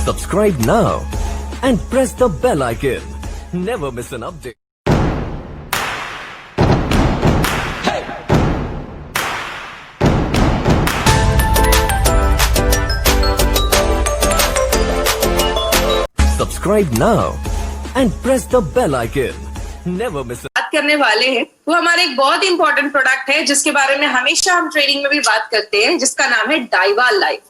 Subscribe now and press the bell icon. Never miss an update. Subscribe now and press the bell icon. Never miss. बात करने वाले हैं वो हमारे एक बहुत इंपॉर्टेंट प्रोडक्ट है जिसके बारे में हमेशा हम ट्रेनिंग में भी बात करते हैं, जिसका नाम है डाइवा लाइफ।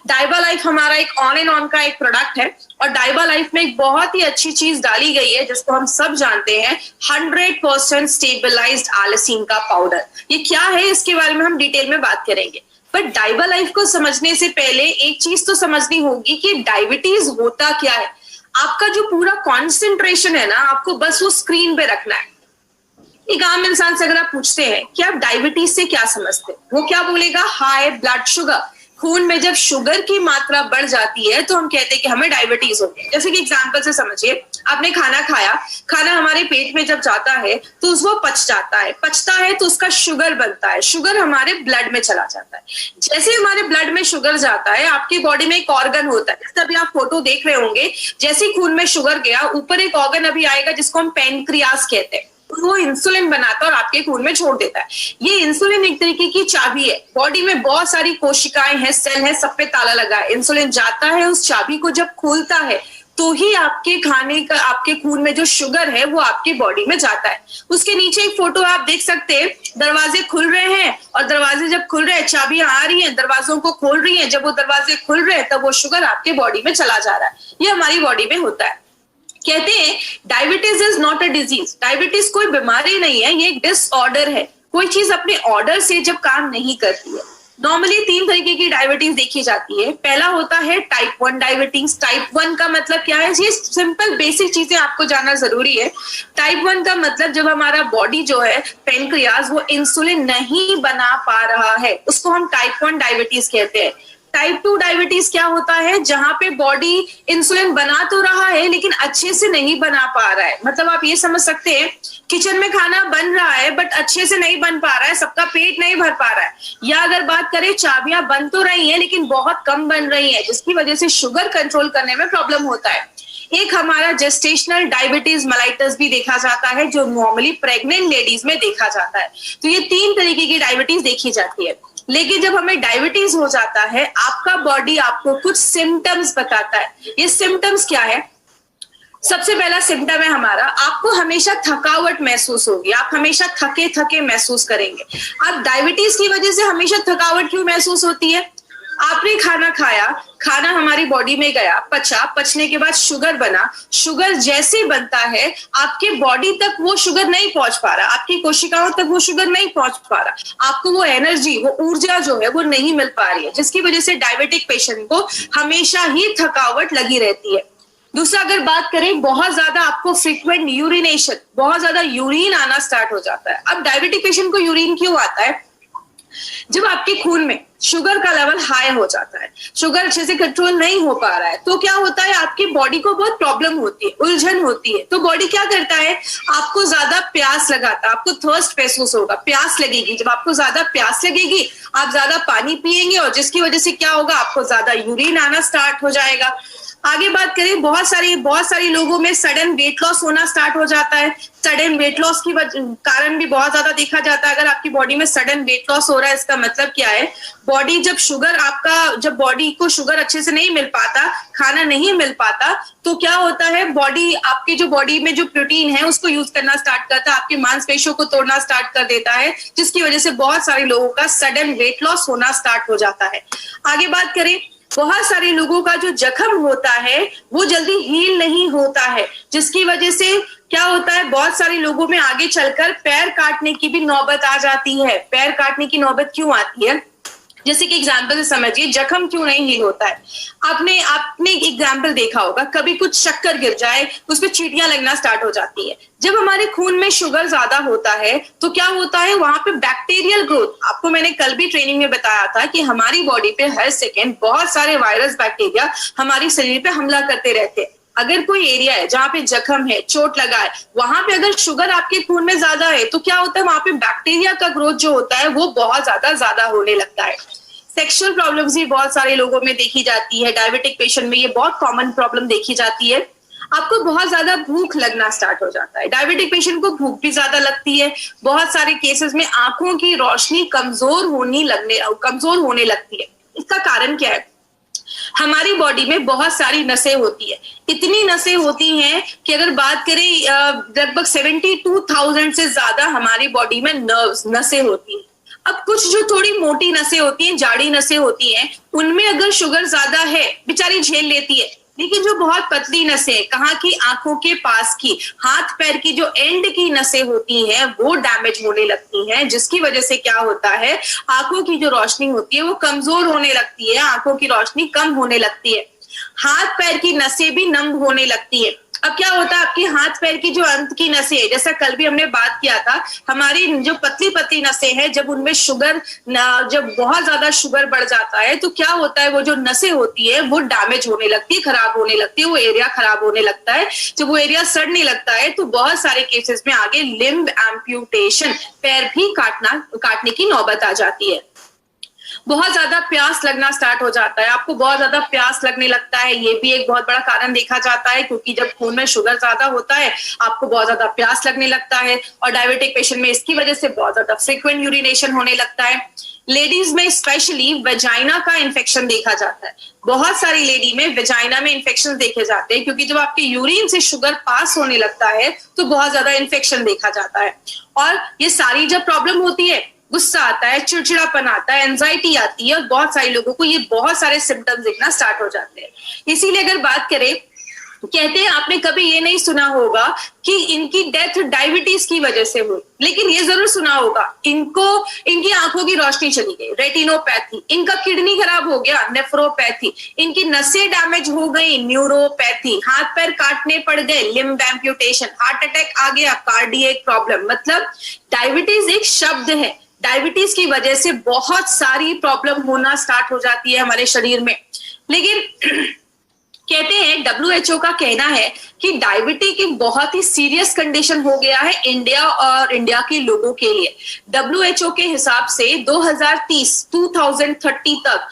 डाइवा लाइफ हमारा एक ऑन एंड ऑन का एक प्रोडक्ट है और डाइवा लाइफ में एक बहुत ही अच्छी चीज डाली गई है जिसको हम सब जानते हैं, 100% स्टेबलाइज्ड आलसीन का पाउडर। ये क्या है इसके बारे में हम डिटेल में बात करेंगे, पर डाइवा लाइफ को समझने से पहले एक चीज तो समझनी होगी कि डायबिटीज होता क्या है। आपका जो पूरा कॉन्सेंट्रेशन है ना, आपको बस वो स्क्रीन पे रखना है। एक आम इंसान से अगर आप पूछते हैं कि आप डायबिटीज से क्या समझते हैं, वो क्या बोलेगा? High blood sugar. खून में जब शुगर की मात्रा बढ़ जाती है तो हम कहते हैं कि हमें डायबिटीज हो गई। जैसे कि एग्जांपल से समझिए, आपने खाना खाया, खाना हमारे पेट में जब जाता है तो उसको पचता है तो उसका शुगर बनता है, शुगर हमारे ब्लड में चला जाता है। जैसे हमारे ब्लड में शुगर जाता है, आपकी बॉडी में एक ऑर्गन होता है, जैसे अभी आप फोटो देख रहे होंगे, जैसे ही खून में शुगर गया, ऊपर एक ऑर्गन अभी आएगा जिसको हम पैनक्रियास कहते हैं। वो इंसुलिन बनाता है और आपके खून में छोड़ देता है। ये इंसुलिन एक तरीके की चाबी है। बॉडी में बहुत सारी कोशिकाएं हैं, सेल है, सब पे ताला लगा है। इंसुलिन जाता है, उस चाबी को जब खोलता है तो ही आपके खाने का, आपके खून में जो शुगर है वो आपके बॉडी में जाता है। उसके नीचे एक फोटो आप देख सकते हैं, दरवाजे खुल रहे हैं और दरवाजे जब खुल रहे हैं, चाबियां आ रही हैं, दरवाजों को खोल रही हैं। जब वो दरवाजे खुल रहे हैं तब वो शुगर आपके बॉडी में चला जा रहा है। ये हमारी बॉडी में होता है। कहते हैं diabetes is not a disease. Diabetes कोई बीमारी नहीं है, ये एक डिसऑर्डर है। कोई चीज अपने ऑर्डर से जब काम नहीं करती है। नॉर्मली 3 तरीके की डायबिटीज देखी जाती है। पहला होता है टाइप 1 डायबिटीज। टाइप 1 का मतलब क्या है? ये सिंपल बेसिक चीजें आपको जानना जरूरी है। टाइप 1 का मतलब जब हमारा बॉडी जो है, पेनक्रियाज, वो इंसुलिन नहीं बना पा रहा है, उसको हम टाइप 1 डायबिटीज कहते हैं। टाइप 2 डायबिटीज क्या होता है? जहां पे बॉडी इंसुलिन बना तो रहा है लेकिन अच्छे से नहीं बना पा रहा है। मतलब आप ये समझ सकते हैं, किचन में खाना बन रहा है बट अच्छे से नहीं बन पा रहा है, सबका पेट नहीं भर पा रहा है। या अगर बात करें, चाबियां बन तो रही हैं लेकिन बहुत कम बन रही हैं, जिसकी वजह से शुगर कंट्रोल करने में प्रॉब्लम होता है। एक हमारा जेस्टेशनल डायबिटीज मेलाइटस भी देखा जाता है, जो नॉर्मली प्रेग्नेंट लेडीज में देखा जाता है। तो ये 3 तरीके की डायबिटीज देखी जाती है। लेकिन जब हमें डायबिटीज हो जाता है, आपका बॉडी आपको कुछ सिम्टम्स बताता है। ये सिम्टम्स क्या है? सबसे पहला सिम्टम है हमारा, आपको हमेशा थकावट महसूस होगी। आप हमेशा थके थके महसूस करेंगे। अब डायबिटीज की वजह से हमेशा थकावट क्यों महसूस होती है? आपने खाना खाया, खाना हमारी बॉडी में गया, पचा, पचने के बाद शुगर बना। शुगर जैसे बनता है, आपके बॉडी तक वो शुगर नहीं पहुंच पा रहा, आपकी कोशिकाओं तक वो शुगर नहीं पहुंच पा रहा। आपको वो एनर्जी, वो ऊर्जा जो है वो नहीं मिल पा रही है, जिसकी वजह से डायबिटिक पेशेंट को हमेशा ही थकावट लगी रहती है। दूसरा, अगर बात करें, बहुत ज्यादा आपको फ्रीक्वेंट यूरिनेशन, बहुत ज्यादा यूरिन आना स्टार्ट हो जाता है। अब डायबिटिक पेशेंट को यूरिन क्यों आता है? जब आपके खून में शुगर का लेवल हाई हो जाता है, शुगर अच्छे से कंट्रोल नहीं हो पा रहा है, तो क्या होता है, आपकी बॉडी को बहुत प्रॉब्लम होती है, उलझन होती है। तो बॉडी क्या करता है, आपको ज्यादा प्यास लगाता है, आपको थर्स्ट महसूस होगा, प्यास लगेगी। जब आपको ज्यादा प्यास लगेगी, आप ज्यादा पानी पिएंगे और जिसकी वजह से क्या होगा, आपको ज्यादा यूरिन आना स्टार्ट हो जाएगा। आगे बात करें, बहुत सारी लोगों में सडन वेट लॉस होना स्टार्ट हो जाता है। सडन वेट लॉस की कारण भी बहुत ज्यादा देखा जाता है। अगर आपकी बॉडी में सडन वेट लॉस हो रहा है, इसका मतलब क्या है? बॉडी जब बॉडी को शुगर अच्छे से नहीं मिल पाता, खाना नहीं मिल पाता, तो क्या होता है, बॉडी, आपके जो बॉडी में जो प्रोटीन है उसको यूज करना स्टार्ट करता है, आपकी मांसपेशियों को तोड़ना स्टार्ट कर देता है, जिसकी वजह से बहुत सारे लोगों का सडन वेट लॉस होना स्टार्ट हो जाता है। आगे बात करें, बहुत सारे लोगों का जो जख्म होता है वो जल्दी हील नहीं होता है, जिसकी वजह से क्या होता है, बहुत सारे लोगों में आगे चलकर पैर काटने की भी नौबत आ जाती है। पैर काटने की नौबत क्यों आती है? जैसे कि एग्जाम्पल से समझिए, जख्म क्यों नहीं हील होता है। आपने एक एग्जाम्पल देखा होगा, कभी कुछ शक्कर गिर जाए, उस पर चींटियां लगना स्टार्ट हो जाती है। जब हमारे खून में शुगर ज्यादा होता है तो क्या होता है, वहां पे बैक्टीरियल ग्रोथ, आपको मैंने कल भी ट्रेनिंग में बताया था कि हमारी बॉडी पे हर सेकेंड बहुत सारे वायरस, बैक्टीरिया हमारे शरीर पे हमला करते रहते हैं। अगर कोई एरिया है जहाँ पे जख्म है, चोट लगा है, वहां पे अगर शुगर आपके खून में ज्यादा है तो क्या होता है, वहां पे बैक्टीरिया का ग्रोथ जो होता है वो बहुत ज्यादा होने लगता है। सेक्सुअल प्रॉब्लम्स भी बहुत सारे लोगों में देखी जाती है। डायबिटिक पेशेंट में ये बहुत कॉमन प्रॉब्लम देखी जाती है। आपको बहुत ज्यादा भूख लगना स्टार्ट हो जाता है। डायबिटिक पेशेंट को भूख भी ज्यादा लगती है। बहुत सारे केसेस में आंखों की रोशनी कमजोर होने लगती है। इसका कारण क्या है? हमारी बॉडी में बहुत सारी नसें होती है। इतनी नसें होती हैं कि अगर बात करें लगभग 72,000 से ज्यादा हमारी बॉडी में नसें होती हैं। अब कुछ जो थोड़ी मोटी नसें होती हैं, जाड़ी नसें होती हैं, उनमें अगर शुगर ज्यादा है, बेचारी झेल लेती है। लेकिन जो बहुत पतली नसें, कहाँ की, आंखों के पास की, हाथ पैर की जो एंड की नसें होती हैं, वो डैमेज होने लगती हैं, जिसकी वजह से क्या होता है, आंखों की जो रोशनी होती है वो कमजोर होने लगती है, आंखों की रोशनी कम होने लगती है, हाथ पैर की नसें भी नम होने लगती है। अब क्या होता है, आपके हाथ पैर की जो अंत की नसें है, जैसा कल भी हमने बात किया था, हमारी जो पतली पतली नसें हैं, जब उनमें जब बहुत ज्यादा शुगर बढ़ जाता है तो क्या होता है, वो जो नसें होती है वो डैमेज होने लगती है, खराब होने लगती है, वो एरिया खराब होने लगता है। जब वो एरिया सड़ने लगता है तो बहुत सारे केसेस में आगे लिम्ब एम्प्यूटेशन, पैर भी काटने की नौबत आ जाती है। बहुत ज्यादा प्यास लगना स्टार्ट हो जाता है। आपको बहुत ज्यादा प्यास लगने लगता है, ये भी एक बहुत बड़ा कारण देखा जाता है, क्योंकि जब खून में शुगर ज्यादा होता है आपको बहुत ज्यादा प्यास लगने लगता है। और डायबिटिक पेशेंट में इसकी वजह से बहुत ज्यादा फ्रीक्वेंट यूरिनेशन होने लगता है। लेडीज में स्पेशली वेजाइना का इन्फेक्शन देखा जाता है। बहुत सारी लेडी में वेजाइना में इन्फेक्शन देखे जाते हैं, क्योंकि जब आपके यूरिन से शुगर पास होने लगता है तो बहुत ज्यादा इन्फेक्शन देखा जाता है। और ये सारी जब प्रॉब्लम होती है, गुस्सा आता है, चिड़चिड़ापन आता है, एंजाइटी आती है, और बहुत सारे लोगों को ये बहुत सारे सिम्टम्स दिखना स्टार्ट हो जाते हैं। इसीलिए अगर बात करें, कहते हैं आपने कभी ये नहीं सुना होगा कि इनकी डेथ डायबिटीज की वजह से हुई, लेकिन ये जरूर सुना होगा इनकी आंखों की रोशनी चली गई, रेटिनोपैथी, इनका किडनी खराब हो गया, नेफ्रोपैथी, इनकी नसें डैमेज हो गई, न्यूरोपैथी, हाथ पैर काटने पड़ गए, लिम्ब एम्प्यूटेशन, हार्ट अटैक आ गया, कार्डियक प्रॉब्लम। मतलब डायबिटीज एक शब्द है। डायबिटीज की वजह से बहुत सारी प्रॉब्लम होना स्टार्ट हो जाती है हमारे शरीर में। लेकिन कहते हैं, WHO का कहना है कि डायबिटीज एक बहुत ही सीरियस कंडीशन हो गया है इंडिया के लोगों के लिए। WHO के हिसाब से 2030 तक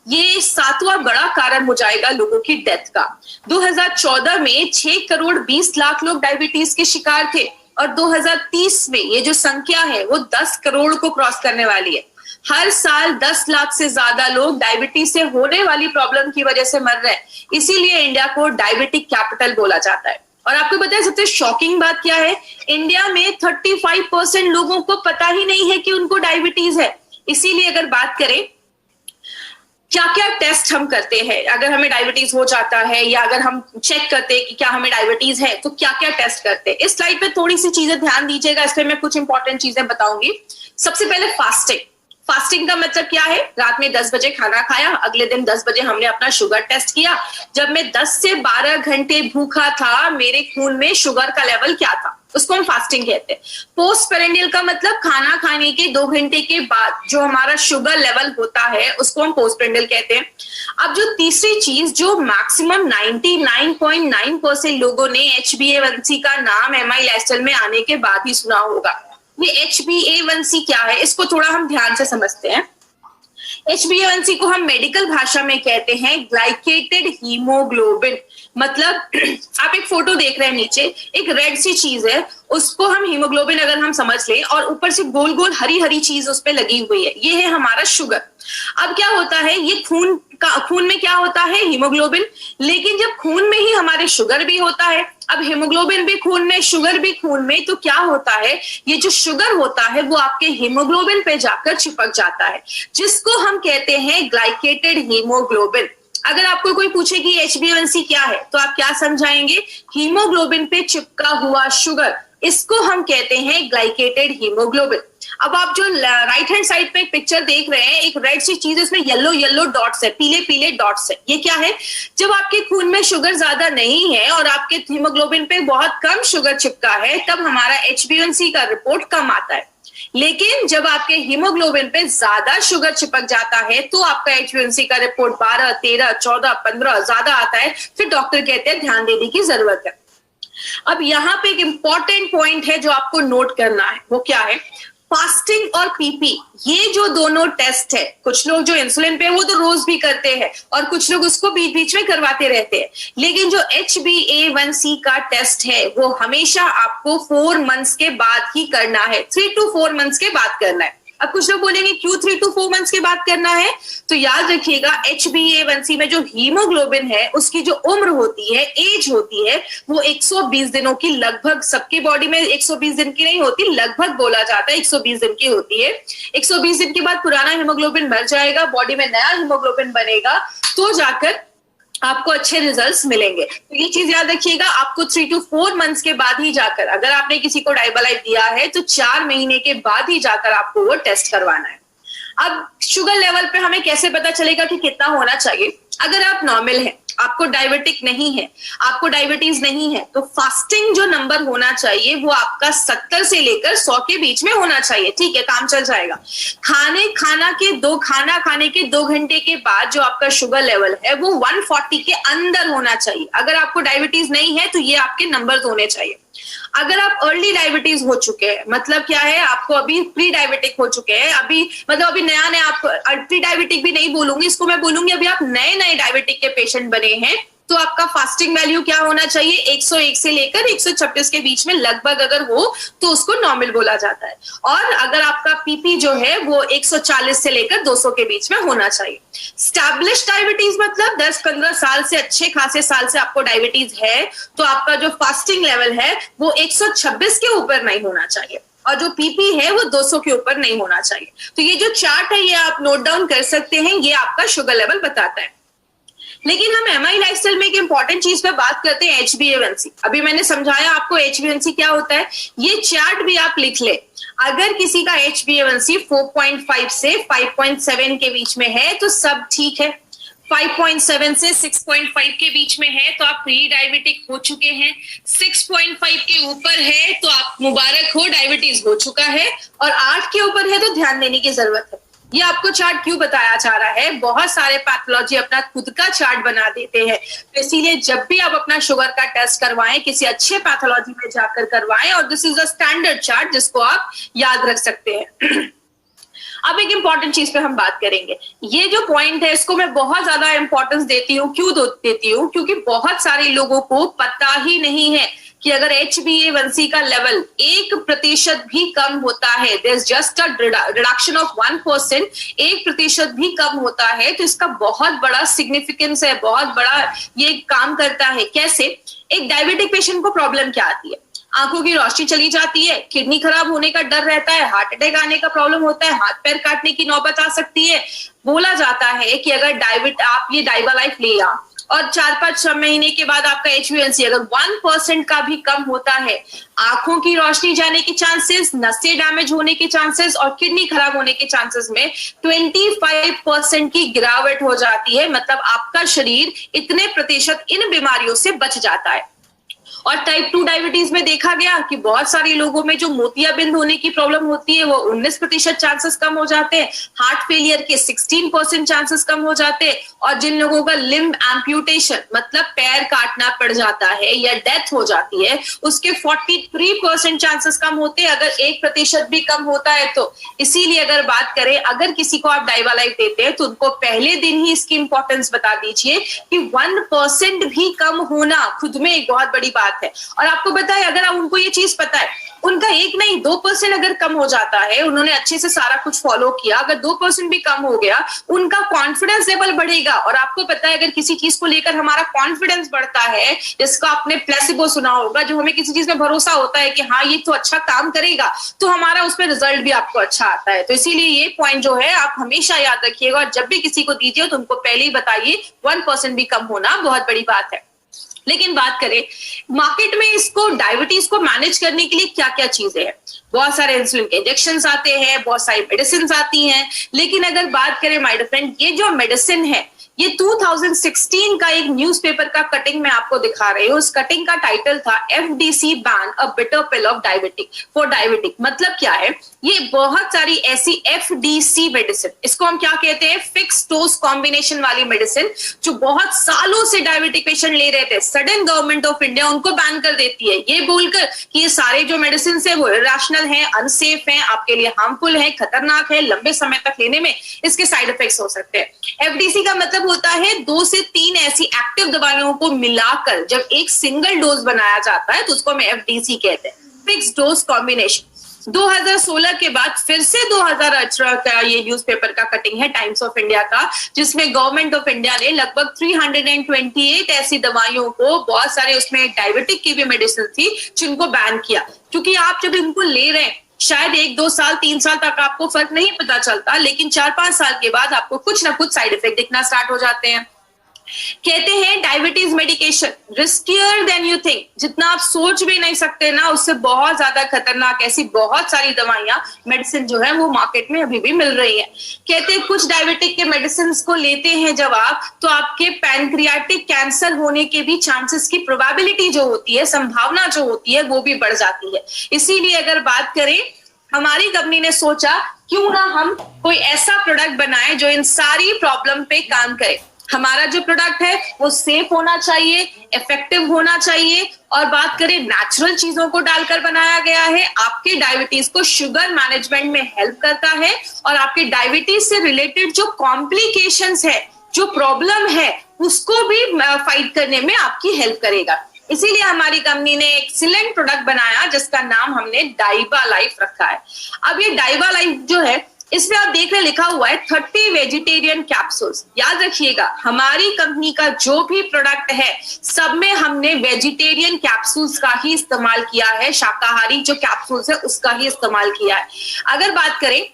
ये 7वां बड़ा कारण हो जाएगा लोगों की डेथ का। 2014 में 6 करोड़ 20 लाख लोग डायबिटीज के शिकार थे, और 2030 में ये जो संख्या है वो 10 करोड़ को क्रॉस करने वाली है। हर साल 10 लाख से ज्यादा लोग डायबिटीज से होने वाली प्रॉब्लम की वजह से मर रहे हैं। इसीलिए इंडिया को डायबिटिक कैपिटल बोला जाता है। और आपको पता है सबसे शॉकिंग बात क्या है, इंडिया में 35% लोगों को पता ही नहीं है कि उनको डायबिटीज है। इसीलिए अगर बात करें क्या क्या टेस्ट हम करते हैं, अगर हमें डायबिटीज हो जाता है या अगर हम चेक करते हैं कि क्या हमें डायबिटीज है, तो क्या क्या टेस्ट करते हैं। इस स्लाइड पे थोड़ी सी चीजें ध्यान दीजिएगा, इसमें मैं कुछ इंपॉर्टेंट चीजें बताऊंगी। सबसे पहले फास्टिंग। फास्टिंग का मतलब क्या है, रात में 10 बजे खाना खाया, अगले दिन 10 बजे हमने अपना शुगर टेस्ट किया। जब मैं 10 से 12 घंटे भूखा था, मेरे खून में शुगर का लेवल क्या था, उसको हम फास्टिंग कहते हैं। पोस्ट पेरेंडियल का मतलब खाना खाने के 2 घंटे के बाद जो हमारा शुगर लेवल होता है उसको हम पोस्ट पेरेंडियल कहते हैं। अब जो तीसरी चीज जो मैक्सिमम 99.9% लोगों ने HbA1c का नाम MI लाइफस्टाइल में आने के बाद ही सुना होगा। ये HbA1c क्या है, इसको थोड़ा हम ध्यान से समझते हैं। HbA1c को हम मेडिकल भाषा में कहते हैं ग्लाइकेटेड हीमोग्लोबिन। मतलब आप एक फोटो देख रहे हैं, नीचे एक रेड सी चीज है, उसको हम हीमोग्लोबिन अगर हम समझ लें, और ऊपर से गोल गोल हरी हरी चीज उस पे लगी हुई है, ये है हमारा शुगर। अब क्या होता है, ये खून में क्या होता है, हीमोग्लोबिन, लेकिन जब खून में ही हमारे शुगर भी होता है, अब हीमोग्लोबिन भी खून में, शुगर भी खून में, तो क्या होता है, ये जो शुगर होता है वो आपके हीमोग्लोबिन पे जाकर चिपक जाता है, जिसको हम कहते हैं ग्लाइकेटेड हीमोग्लोबिन। अगर आपको कोई पूछे कि HbA1c क्या है, तो आप क्या समझाएंगे, हीमोग्लोबिन पे चिपका हुआ शुगर, इसको हम कहते हैं ग्लाइकेटेड हीमोग्लोबिन। अब आप जो राइट हैंड साइड पे एक पिक्चर देख रहे हैं, एक रेड सी चीज, इसमें येलो येलो डॉट्स है, पीले पीले डॉट्स है, ये क्या है, जब आपके खून में शुगर ज्यादा नहीं है और आपके हीमोग्लोबिन पे बहुत कम शुगर चिपका है, तब हमारा HbA1c का रिपोर्ट कम आता है। लेकिन जब आपके हीमोग्लोबिन पे ज्यादा शुगर चिपक जाता है तो आपका HbA1c का रिपोर्ट 12, 13, 14, 15 ज्यादा आता है। फिर डॉक्टर कहते हैं ध्यान देने की जरूरत है। अब यहाँ पे एक इंपॉर्टेंट पॉइंट है जो आपको नोट करना है, वो क्या है, फास्टिंग और पीपी, ये जो दोनों टेस्ट है, कुछ लोग जो इंसुलिन पे वो तो रोज भी करते हैं और कुछ लोग उसको बीच बीच में करवाते रहते हैं, लेकिन जो HbA1c का टेस्ट है वो हमेशा आपको 4 मंथ्स के बाद ही करना है, 3 to 4 मंथ्स के बाद करना है। अब कुछ लोग बोलेंगे क्यों 3 to 4 मंथ्स के बाद करना है, तो याद रखिएगा HbA1c में जो हीमोग्लोबिन है उसकी जो उम्र होती है, एज होती है, वो 120 दिनों की, लगभग सबके बॉडी में 120 दिन की नहीं होती, लगभग बोला जाता है 120 दिन की होती है। 120 दिन के बाद पुराना हीमोग्लोबिन मर जाएगा, बॉडी में नया हीमोग्लोबिन बनेगा, तो जाकर आपको अच्छे रिजल्ट्स मिलेंगे। तो ये चीज याद रखिएगा, आपको 3 to 4 मंथ्स के बाद ही जाकर, अगर आपने किसी को डाइबालाइफ दिया है तो 4 महीने के बाद ही जाकर आपको वो टेस्ट करवाना है। अब शुगर लेवल पे हमें कैसे पता चलेगा कि कितना होना चाहिए? अगर आप नॉर्मल हैं, आपको डायबिटिक नहीं है, आपको डायबिटीज नहीं है, तो फास्टिंग जो नंबर होना चाहिए वो आपका 70 से लेकर 100 के बीच में होना चाहिए। ठीक है, काम चल जाएगा। खाना खाने के 2 घंटे के बाद जो आपका शुगर लेवल है वो 140 के अंदर होना चाहिए। अगर आपको डायबिटीज नहीं है तो ये आपके नंबर्स होने चाहिए। अगर आप अर्ली डायबिटीज हो चुके हैं, मतलब क्या है, आपको अभी प्री डायबिटिक हो चुके हैं, अभी नया आप प्री डायबिटिक भी नहीं बोलूंगी, इसको मैं बोलूंगी अभी आप नए डायबिटिक के पेशेंट बने हैं, तो आपका फास्टिंग वैल्यू क्या होना चाहिए? 101 से लेकर 126 के बीच में लगभग अगर हो तो उसको नॉर्मल बोला जाता है। और अगर आपका पीपी जो है वो 140 से लेकर 200 के बीच में होना चाहिए। स्टैब्लिश डायबिटीज मतलब 10-15 साल से, अच्छे खासे साल से आपको डायबिटीज है, तो आपका जो फास्टिंग लेवल है वो 126 के ऊपर नहीं होना चाहिए और जो पीपी है वो 200 के ऊपर नहीं होना चाहिए। तो ये जो चार्ट है ये आप नोट डाउन कर सकते हैं, ये आपका शुगर लेवल बताता है। लेकिन हम एमआई लाइफस्टाइल में एक इंपॉर्टेंट चीज पे बात करते हैं, HbA1c। अभी मैंने समझाया आपको HbA1c क्या होता है, ये चार्ट भी आप लिख ले। अगर किसी का HbA1c 4.5 से 5.7 के बीच में है तो सब ठीक है, 5.7 से 6.5 के बीच में है तो आप प्री डायबिटिक हो चुके हैं, 6.5 के ऊपर है तो आप मुबारक हो, डायबिटीज हो चुका है, और 8 के ऊपर है तो ध्यान देने की जरूरत है। ये आपको चार्ट क्यों बताया जा रहा है? बहुत सारे पैथोलॉजी अपना खुद का चार्ट बना देते हैं, तो इसीलिए जब भी आप अपना शुगर का टेस्ट करवाएं किसी अच्छे पैथोलॉजी में जाकर करवाएं, और this is a standard chart जिसको आप याद रख सकते हैं। अब एक इंपॉर्टेंट चीज पे हम बात करेंगे। ये जो पॉइंट है इसको मैं बहुत ज्यादा इंपॉर्टेंस देती हूँ। क्यों देती हूँ? क्योंकि बहुत सारे लोगों को पता ही नहीं है कि अगर HbA1c का लेवल 1% भी कम होता है, there is just a reduction of 1%, 1% भी कम होता है, तो इसका बहुत बड़ा सिग्निफिकेंस है, बहुत बड़ा ये काम करता है। कैसे? एक डायबिटिक पेशेंट को प्रॉब्लम क्या आती है? आंखों की रोशनी चली जाती है, किडनी खराब होने का डर रहता है, हार्ट अटैक आने का प्रॉब्लम होता है, हाथ पैर काटने की नौबत आ सकती है। बोला जाता है कि अगर आप ये डाइबालाइफ लिया और 4-5 महीने के बाद आपका HbA1c अगर 1% का भी कम होता है, आंखों की रोशनी जाने के चांसेस, नसें डैमेज होने के चांसेस और किडनी खराब होने के चांसेस में 25% की गिरावट हो जाती है। मतलब आपका शरीर इतने प्रतिशत इन बीमारियों से बच जाता है। और टाइप 2 डायबिटीज में देखा गया कि बहुत सारे लोगों में जो मोतियाबिंद होने की प्रॉब्लम होती है वो 19% चांसेस कम हो जाते हैं, हार्ट फेलियर के 16% चांसेस कम हो जाते हैं, और जिन लोगों का लिम्ब एम्प्यूटेशन मतलब पैर काटना पड़ जाता है या डेथ हो जाती है उसके 43% चांसेस कम होते हैं अगर 1% भी कम होता है तो। इसीलिए अगर बात करें, अगर किसी को आप डाइबालाइफ देते हैं तो उनको पहले दिन ही इसकी इंपॉर्टेंस बता दीजिए कि 1% भी कम होना खुद में एक बहुत बड़ी बात है। और आपको पता है, अगर उनको ये चीज पता है, उनका 1 नहीं 2% अगर कम हो जाता है, उन्होंने अच्छे से सारा कुछ फॉलो किया, अगर 2% भी कम हो गया, उनका कॉन्फिडेंस लेवल बढ़ेगा। और आपको पता है, अगर किसी चीज को लेकर हमारा कॉन्फिडेंस बढ़ता है, जिसका आपने प्लेसिबो सुना होगा, जो हमें किसी चीज में भरोसा होता है कि हाँ ये तो अच्छा काम करेगा, तो हमारा उसमें रिजल्ट भी आपको अच्छा आता है। तो इसीलिए ये पॉइंट जो है आप हमेशा याद रखिएगा, और जब भी किसी को दीजिए तो उनको पहले ही बताइए 1% भी कम होना बहुत बड़ी बात है। लेकिन बात करें मार्केट में इसको डायबिटीज को मैनेज करने के लिए क्या क्या चीजें हैं, बहुत सारे इंसुलिन के इंजेक्शन आते हैं, बहुत सारी मेडिसिन आती हैं। लेकिन अगर बात करें माय डियर फ्रेंड, ये जो मेडिसिन है ये 2016 का एक न्यूज़पेपर का कटिंग मैं आपको दिखा रही हूँ। उस कटिंग का टाइटल था FDC ban a bitter pill of diabetic for diabetic. मतलब क्या है, ये बहुत सारी ऐसी FDC मेडिसिन, इसको हम क्या कहते हैं, फिक्स डोज कॉम्बिनेशन वाली मेडिसिन, जो बहुत सालों से डायबिटिक पेशेंट ले रहे थे, सडन गवर्नमेंट ऑफ इंडिया उनको बैन कर देती है, ये बोलकर कि ये सारे जो मेडिसिन है वो इरेशनल हैं, अनसेफ हैं, आपके लिए हार्मफुल है, खतरनाक है, लंबे समय तक लेने में इसके साइड इफेक्ट्स हो सकते हैं। FDC का मतलब होता है 2 से 3 ऐसी एक्टिव दवाइयों को मिलाकर जब एक सिंगल डोज बनाया जाता है तो उसको हम FDC कहते हैं, फिक्स डोज कॉम्बिनेशन। 2016 के बाद फिर से 2018 का ये न्यूज़पेपर का कटिंग है टाइम्स ऑफ इंडिया का, जिसमें गवर्नमेंट ऑफ इंडिया ने लगभग 328 ऐसी दवाइयों को, बहुत सारे उसमें डायबिटिक की भी मेडिसिन थी, जिनको बैन किया। क्योंकि आप जब इनको ले रहे हैं शायद 1, 2 साल, 3 साल तक आपको फर्क नहीं पता चलता, लेकिन 4-5 साल के बाद आपको कुछ ना कुछ साइड इफेक्ट दिखना स्टार्ट हो जाते हैं। कहते हैं diabetes medication riskier than you think, जितना आप सोच भी नहीं सकते ना, उससे बहुत ज्यादा खतरनाक ऐसी बहुत सारी दवाइयां, मेडिसिन जो है वो मार्केट में अभी भी मिल रही है। कहते हैं कुछ डायबिटिक के मेडिसिन को लेते हैं जब आप, तो आपके पैनक्रियाटिक कैंसर होने के भी चांसेस की प्रोबेबिलिटी जो होती है, संभावना जो होती है, वो भी बढ़ जाती है। इसीलिए अगर बात करें, हमारी कंपनी ने सोचा क्यों ना हम कोई ऐसा प्रोडक्ट बनाए जो इन सारी प्रॉब्लम पे काम करे। हमारा जो प्रोडक्ट है वो सेफ होना चाहिए, इफेक्टिव होना चाहिए, और बात करें नेचुरल चीजों को डालकर बनाया गया है, आपके डायबिटीज को शुगर मैनेजमेंट में हेल्प करता है, और आपके डायबिटीज से रिलेटेड जो कॉम्प्लिकेशंस है, जो प्रॉब्लम है, उसको भी फाइट करने में आपकी हेल्प करेगा। इसीलिए हमारी कंपनी ने एक्सीलेंट प्रोडक्ट बनाया जिसका नाम हमने डाइबा लाइफ रखा है। अब ये डाइबा लाइफ जो है, इसमें आप देख रहे लिखा हुआ है 30 वेजिटेरियन कैप्सूल्स। याद रखिएगा, हमारी कंपनी का जो भी प्रोडक्ट है सब में हमने वेजिटेरियन कैप्सूल्स का ही इस्तेमाल किया है, शाकाहारी जो कैप्सूल्स है उसका ही इस्तेमाल किया है। अगर बात करें,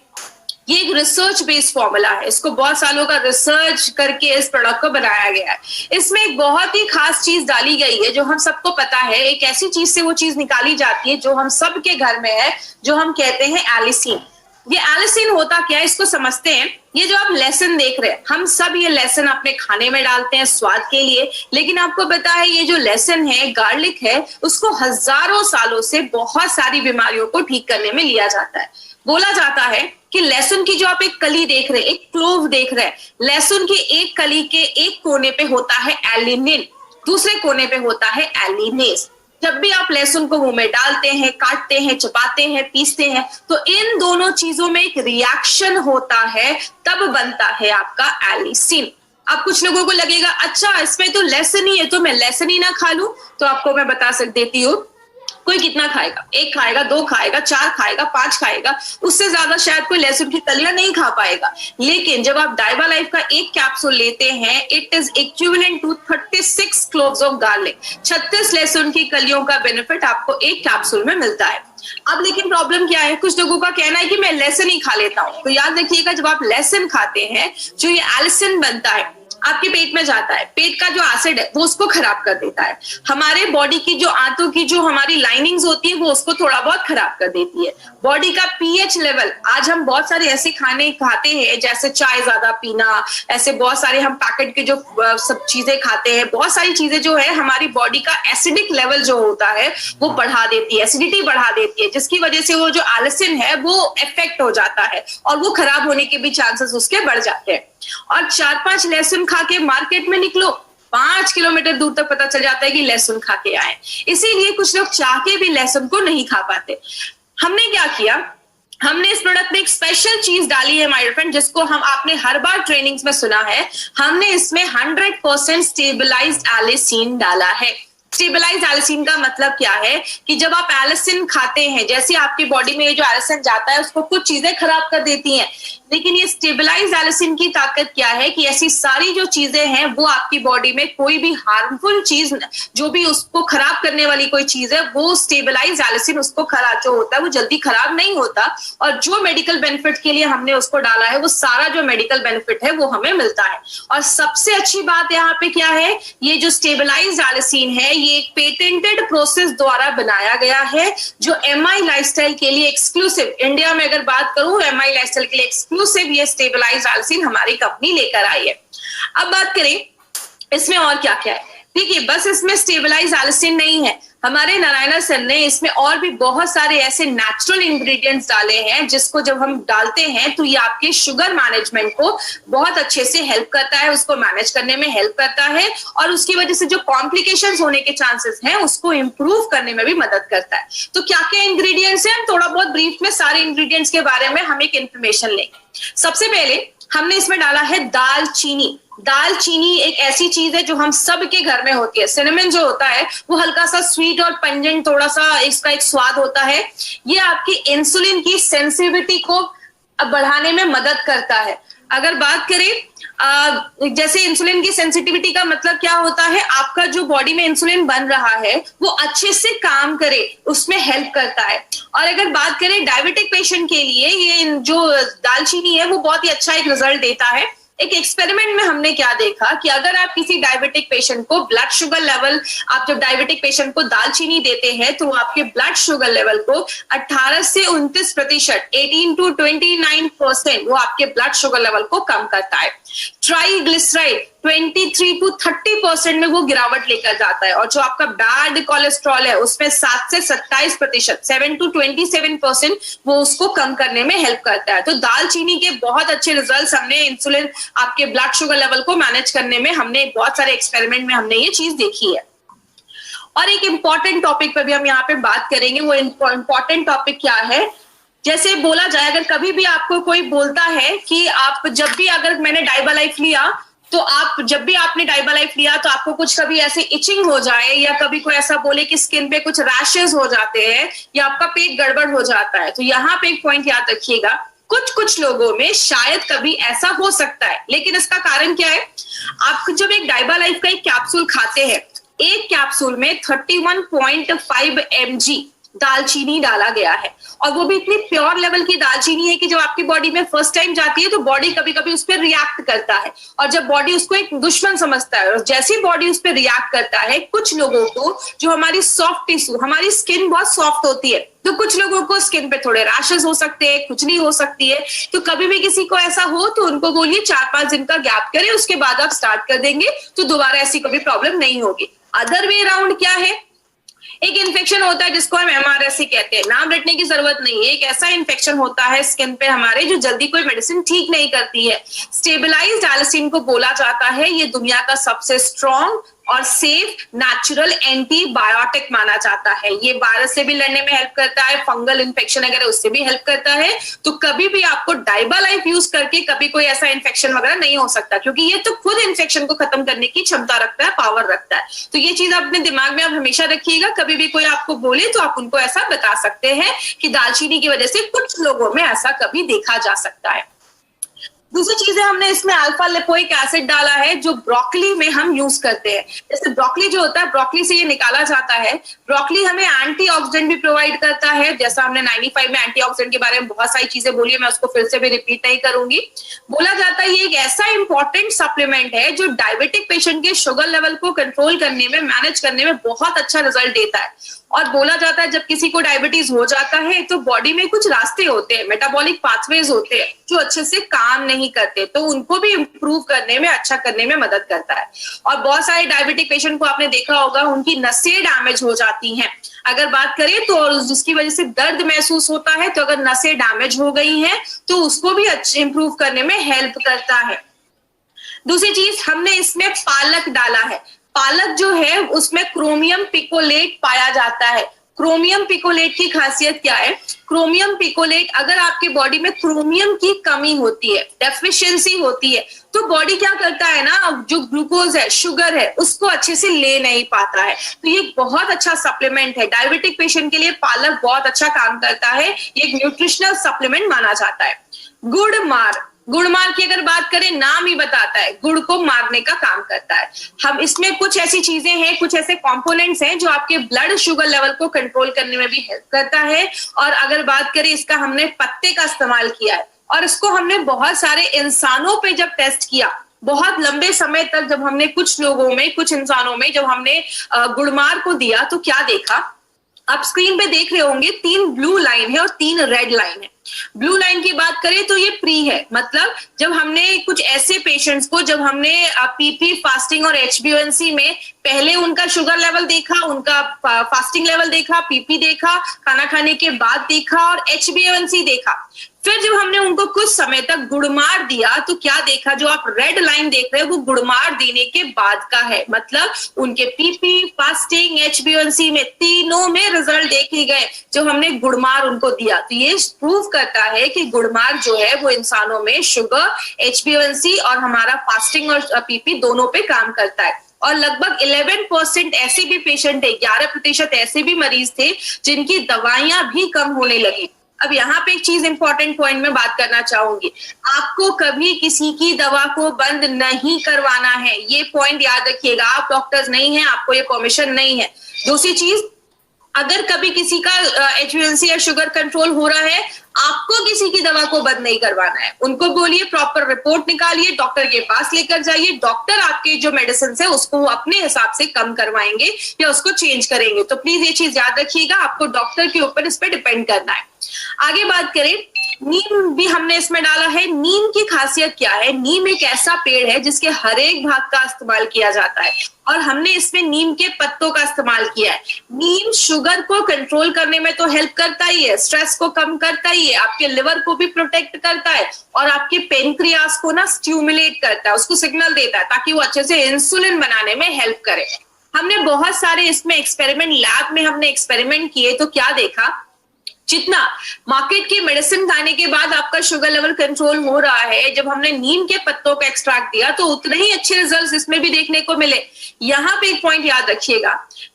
ये एक रिसर्च बेस्ड फॉर्मूला है, इसको बहुत सालों का रिसर्च करके इस प्रोडक्ट को बनाया गया है। इसमें एक बहुत ही खास चीज डाली गई है जो हम सबको पता है, एक ऐसी चीज से वो चीज निकाली जाती है जो हम सबके घर में है, जो हम कहते हैं एलिसिन। ये एलिसिन होता क्या है, इसको समझते हैं। ये जो आप लहसुन देख रहे हैं, हम सब ये लहसुन अपने खाने में डालते हैं स्वाद के लिए, लेकिन आपको पता है ये जो लहसुन है, गार्लिक है, उसको हजारों सालों से बहुत सारी बीमारियों को ठीक करने में लिया जाता है। बोला जाता है कि लहसुन की जो आप एक कली देख रहे हैं, एक क्लोव देख रहे हैं, लहसुन की एक कली के एक कोने पे होता है एलिनिन, दूसरे कोने पे होता है एलिनेज। जब भी आप लहसुन को मुंह में डालते हैं, काटते हैं, चबाते हैं, पीसते हैं, तो इन दोनों चीजों में एक रिएक्शन होता है, तब बनता है आपका एलिसिन। अब कुछ लोगों को लगेगा अच्छा इसमें तो लहसुन ही है, तो मैं लहसुन ही ना खा लूं। तो आपको मैं बता देती हूँ, कोई कितना खाएगा, 1 खाएगा, 2 खाएगा, 4 खाएगा, 5 खाएगा, उससे ज्यादा शायद कोई लहसुन की कलियां नहीं खा पाएगा। लेकिन जब आप डाइबा लाइफ का एक कैप्सूल लेते हैं, it is equivalent to 36 cloves of garlic. 36 लहसुन की कलियों का बेनिफिट आपको एक कैप्सूल में मिलता है। अब लेकिन प्रॉब्लम क्या है, कुछ लोगों का कहना है कि मैं लहसुन ही खा लेता हूं। तो याद रखिएगा, जब आप लहसुन खाते हैं, जो ये एलिसिन बनता है आपके पेट में जाता है, पेट का जो एसिड है वो उसको खराब कर देता है। हमारे बॉडी की जो आंतों की जो हमारी लाइनिंग्स होती है वो उसको थोड़ा बहुत खराब कर देती है। बॉडी का पीएच लेवल, आज हम बहुत सारे ऐसे खाने खाते हैं जैसे चाय ज्यादा पीना, ऐसे बहुत सारे हम पैकेट के जो सब चीजें खाते हैं, बहुत सारी चीजें जो है हमारी बॉडी का एसिडिक लेवल जो होता है वो बढ़ा देती है, एसिडिटी बढ़ा देती है, जिसकी वजह से वो जो एलिसिन है वो इफेक्ट हो जाता है और वो खराब होने के भी चांसेस उसके बढ़ जाते हैं। और 4-5 लहसुन खा के मार्केट में निकलो, 5 किलोमीटर दूर तक पता चल जाता है कि लहसुन खा के आए। इसीलिए कुछ लोग चाह के भी लहसुन को नहीं खा पाते। हमने क्या किया, हमने इस प्रोडक्ट में एक स्पेशल चीज डाली है माय फ्रेंड, जिसको हम आपने हर बार ट्रेनिंग्स में सुना है। हमने इसमें 100% स्टेबलाइज्ड एलिसिन डाला है। स्टेबलाइज एलिसिन का मतलब क्या है कि जब आप एलिसिन खाते हैं, जैसे आपकी बॉडी में ये जो एलिसिन जाता है उसको कुछ चीजें खराब कर देती हैं, लेकिन ये स्टेबलाइज एलिसिन की ताकत क्या है कि ऐसी सारी जो चीजें हैं वो आपकी बॉडी में कोई भी हार्मफुल चीज, जो भी उसको खराब करने वाली कोई चीज है, वो स्टेबलाइज एलिसिन उसको खराब जो होता है वो जल्दी खराब नहीं होता। और जो मेडिकल बेनिफिट के लिए हमने उसको डाला है, वो सारा जो मेडिकल बेनिफिट है वो हमें मिलता है। और सबसे अच्छी बात यहाँ पे क्या है, ये जो स्टेबलाइज एलिसिन है ये एक पेटेंटेड प्रोसेस द्वारा बनाया गया है, जो MI लाइफस्टाइल के लिए एक्सक्लूसिव, इंडिया में अगर बात करूं MI लाइफस्टाइल के लिए एक्सक्लूसिव ये स्टेबलाइज्ड एलिसिन हमारी कंपनी लेकर आई है। अब बात करें इसमें और क्या क्या है। देखिए, बस इसमें स्टेबलाइज एलिसिन नहीं है, हमारे नारायणा सर ने इसमें और भी बहुत सारे ऐसे नेचुरल इंग्रेडिएंट्स डाले हैं जिसको जब हम डालते हैं तो ये आपके शुगर मैनेजमेंट को बहुत अच्छे से हेल्प करता है, उसको मैनेज करने में हेल्प करता है और उसकी वजह से जो कॉम्प्लिकेशंस होने के चांसेस हैं उसको इंप्रूव करने में भी मदद करता है। तो क्या क्या इंग्रेडिएंट्स हैं, हम थोड़ा बहुत ब्रीफ में सारे इंग्रेडिएंट्स के बारे में हम एक इंफॉर्मेशन लेंगे। सबसे पहले हमने इसमें डाला है दालचीनी। दालचीनी एक ऐसी चीज है जो हम सब के घर में होती है। सिनेमन जो होता है वो हल्का सा स्वीट और पंजेंट, थोड़ा सा इसका एक स्वाद होता है। ये आपकी इंसुलिन की सेंसिटिविटी को बढ़ाने में मदद करता है। अगर बात करें जैसे इंसुलिन की सेंसिटिविटी का मतलब क्या होता है, आपका जो बॉडी में इंसुलिन बन रहा है वो अच्छे से काम करे, उसमें हेल्प करता है। और अगर बात करें डायबिटिक पेशेंट के लिए ये जो दालचीनी है वो बहुत ही अच्छा एक रिजल्ट देता है। एक एक्सपेरिमेंट में हमने क्या देखा कि अगर आप किसी डायबिटिक पेशेंट को ब्लड शुगर लेवल, आप जब डायबिटिक पेशेंट को दालचीनी देते हैं तो आपके ब्लड शुगर लेवल को 18 से 29%, 18 to 29% वो आपके ब्लड शुगर लेवल को कम करता है। ट्राइग्लिसराइड 23 to 30% में वो गिरावट लेकर जाता है और जो आपका बैड कोलेस्ट्रॉल है उसमें 7 से 27%, 7 to 27% वो उसको कम करने में हेल्प करता है। तो दालचीनी के बहुत अच्छे रिजल्ट्स हमने इंसुलिन, आपके ब्लड शुगर लेवल को मैनेज करने में, हमने बहुत सारे एक्सपेरिमेंट में हमने ये चीज देखी है। और एक इंपॉर्टेंट टॉपिक पर भी हम यहाँ पे बात करेंगे। वो इंपॉर्टेंट टॉपिक क्या है, जैसे बोला जाए, अगर कभी भी आपको कोई बोलता है कि आप जब भी, अगर मैंने डाइबा लाइफ लिया तो आप जब भी आपने डाइबा लाइफ लिया तो आपको कुछ कभी ऐसे इचिंग हो जाए या कभी कोई ऐसा बोले कि स्किन पे कुछ रैशेस हो जाते हैं या आपका पेट गड़बड़ हो जाता है, तो यहाँ पे एक पॉइंट याद रखिएगा, कुछ लोगों में शायद कभी ऐसा हो सकता है, लेकिन इसका कारण क्या है, आप जब एक डाइबा लाइफ का एक कैप्सूल खाते हैं, एक कैप्सूल में 31.5 mg दालचीनी डाला गया है और वो भी इतनी प्योर लेवल की दालचीनी है कि जब आपकी बॉडी में फर्स्ट टाइम जाती है तो बॉडी कभी कभी उस पर रिएक्ट करता है और जब बॉडी उसको एक दुश्मन समझता है और जैसी बॉडी उस पर रिएक्ट करता है, कुछ लोगों को जो हमारी सॉफ्ट टिश्यू, हमारी स्किन बहुत सॉफ्ट होती है, तो कुछ लोगों को स्किन पे थोड़े रैशेस हो सकते हैं, खुजली हो सकती है। तो कभी भी किसी को ऐसा हो तो उनको बोलिए 4-5 दिन का गैप करें, उसके बाद आप स्टार्ट कर देंगे तो दोबारा ऐसी कभी प्रॉब्लम नहीं होगी। अदर वे अराउंड क्या है, एक इन्फेक्शन होता है जिसको हम MRSA कहते हैं, नाम रटने की जरूरत नहीं है। एक ऐसा इन्फेक्शन होता है स्किन पे हमारे जो जल्दी कोई मेडिसिन ठीक नहीं करती है। स्टेबलाइज्ड एलिसिन को बोला जाता है ये दुनिया का सबसे स्ट्रॉन्ग और सेफ नेचुरल एंटीबायोटिक माना जाता है। ये वायरस से भी लड़ने में हेल्प करता है, फंगल इन्फेक्शन वगैरह उससे भी हेल्प करता है। तो कभी भी आपको डाइबा लाइफ यूज करके कभी कोई ऐसा इन्फेक्शन वगैरह नहीं हो सकता, क्योंकि ये तो खुद इन्फेक्शन को खत्म करने की क्षमता रखता है, पावर रखता है। तो ये चीज अपने दिमाग में आप हमेशा रखिएगा, कभी भी कोई आपको बोले तो आप उनको ऐसा बता सकते हैं कि दालचीनी की वजह से कुछ लोगों में ऐसा कभी देखा जा सकता है। दूसरी चीज है, हमने इसमें अल्फा लिपोइक एसिड डाला है जो ब्रोकली में हम यूज करते हैं। जैसे ब्रोकली जो होता है, ब्रोकली से ये निकाला जाता है। ब्रोकली हमें एंटीऑक्सीडेंट भी प्रोवाइड करता है, जैसा हमने 95 में एंटीऑक्सीडेंट के बारे में बहुत सारी चीजें बोली है, मैं उसको फिर से भी रिपीट नहीं करूंगी। बोला जाता है ये एक ऐसा इंपॉर्टेंट सप्लीमेंट है जो डायबिटिक पेशेंट के शुगर लेवल को कंट्रोल करने में, मैनेज करने में बहुत अच्छा रिजल्ट देता है। और बोला जाता है जब किसी को डायबिटीज हो जाता है तो बॉडी में कुछ रास्ते होते हैं, मेटाबॉलिक पाथवेज होते हैं जो अच्छे से काम नहीं करते, तो उनको भी इंप्रूव करने में, अच्छा करने में मदद करता है। और बहुत सारे डायबिटिक पेशेंट को आपने देखा होगा उनकी नसें डैमेज हो जाती हैं। अगर बात करें तो जिसकी वजह से दर्द महसूस होता है, तो अगर नसें डैमेज हो गई हैं तो उसको भी अच्छे इंप्रूव करने में हेल्प करता है। दूसरी चीज, हमने इसमें पालक डाला है। पालक जो है उसमें क्रोमियम पिकोलेट पाया जाता है। क्रोमियम पिकोलेट की खासियत क्या है, क्रोमियम पिकोलेट, अगर आपके बॉडी में क्रोमियम की कमी होती है, डेफिशिएंसी होती है, तो बॉडी क्या करता है ना, जो ग्लूकोज है, शुगर है, उसको अच्छे से ले नहीं पाता है। तो ये बहुत अच्छा सप्लीमेंट है डायबिटिक पेशेंट के लिए। पालक बहुत अच्छा काम करता है, ये एक न्यूट्रिशनल सप्लीमेंट माना जाता है। गुड़ मार की अगर बात करें, नाम ही बताता है गुड़ को मारने का काम करता है। हम इसमें कुछ ऐसी चीजें हैं, कुछ ऐसे कंपोनेंट्स हैं जो आपके ब्लड शुगर लेवल को कंट्रोल करने में भी हेल्प करता है। और अगर बात करें, इसका हमने पत्ते का इस्तेमाल किया है और इसको हमने बहुत सारे इंसानों पे जब टेस्ट किया, बहुत लंबे समय तक जब हमने कुछ लोगों में, कुछ इंसानों में जब हमने गुड़मार को दिया, तो क्या देखा, आप स्क्रीन पे देख रहे होंगे 3 ब्लू लाइन है और 3 रेड लाइन है। ब्लू लाइन की बात करें तो ये प्री है, मतलब जब हमने कुछ ऐसे पेशेंट्स को, जब हमने पीपी, फास्टिंग और HbA1c में पहले उनका शुगर लेवल देखा, उनका फास्टिंग लेवल देखा, पीपी देखा, खाना खाने के बाद देखा और HbA1c देखा, फिर जब हमने उनको कुछ समय तक गुड़मार दिया तो क्या देखा, जो आप रेड लाइन देख रहे हो वो गुड़मार देने के बाद का है, मतलब उनके पीपी, फास्टिंग, HbA1c में तीनों में रिजल्ट देखे गए जो हमने गुड़मार उनको दिया। तो ये प्रूव करता है कि गुड़मार जो है वो इंसानों में शुगर, HbA1c और हमारा फास्टिंग और पीपी दोनों पे काम करता है। और लगभग 11% ऐसे भी पेशेंट है, 11% ऐसे भी मरीज थे जिनकी दवाइयां भी कम होने लगी। अब यहाँ पे एक चीज इंपॉर्टेंट पॉइंट में बात करना चाहूंगी, आपको कभी किसी की दवा को बंद नहीं करवाना है, ये पॉइंट याद रखिएगा। आप डॉक्टर्स नहीं है, आपको ये परमिशन नहीं है। दूसरी चीज, अगर कभी किसी का HbA1c या शुगर कंट्रोल हो रहा है, आपको किसी की दवा को बंद नहीं करवाना है। उनको बोलिए प्रॉपर रिपोर्ट निकालिए, डॉक्टर के पास लेकर जाइए, डॉक्टर आपके जो मेडिसिन है उसको अपने हिसाब से कम करवाएंगे या उसको चेंज करेंगे। तो प्लीज ये चीज याद रखिएगा, आपको डॉक्टर के ऊपर इस पर डिपेंड करना है। आगे बात करें, नीम भी हमने इसमें डाला है। नीम की खासियत क्या है? नीम एक ऐसा पेड़ है जिसके हर एक भाग का इस्तेमाल किया जाता है और हमने इसमें नीम के पत्तों का इस्तेमाल किया है। नीम शुगर को कंट्रोल करने में तो हेल्प करता ही है, स्ट्रेस को कम करता ही है, आपके लिवर को भी प्रोटेक्ट करता है और आपके पेनक्रियास को ना स्टिमुलेट करता है, उसको सिग्नल देता है ताकि वो अच्छे से इंसुलिन बनाने में हेल्प करे। हमने बहुत सारे इसमें एक्सपेरिमेंट, लैब में हमने एक्सपेरिमेंट किए तो क्या देखा, जितना मार्केट की मेडिसिन खाने के बाद आपका शुगर लेवल कंट्रोल हो रहा है, जब हमने नीम के पत्तों का एक्सट्रैक्ट दिया तो उतने ही अच्छे रिजल्ट्स इसमें भी देखने को मिले। यहाँ पे एक पॉइंट याद रखिएगा,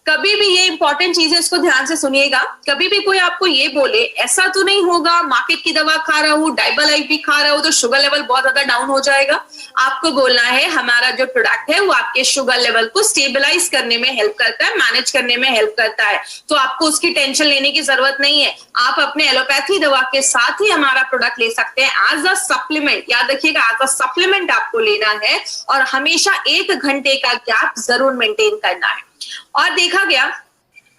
कभी भी ये इंपॉर्टेंट चीज है, इसको ध्यान से सुनिएगा। कभी भी कोई आपको ये बोले ऐसा तो नहीं होगा मार्केट की दवा खा रहा हूँ, डाइबालाइफ भी खा रहा हूँ तो शुगर लेवल बहुत ज्यादा डाउन हो जाएगा। आपको बोलना है हमारा जो प्रोडक्ट है वो आपके शुगर लेवल को स्टेबलाइज करने में हेल्प करता है, मैनेज करने में हेल्प करता है, तो आपको उसकी टेंशन लेने की जरूरत नहीं है। आप अपने एलोपैथी दवा के साथ ही हमारा प्रोडक्ट ले सकते हैं एज अ सप्लीमेंट। याद रखिएगा, एज अ सप्लीमेंट आपको लेना है और हमेशा 1 घंटे का गैप जरूर मेंटेन करना है। और देखा गया,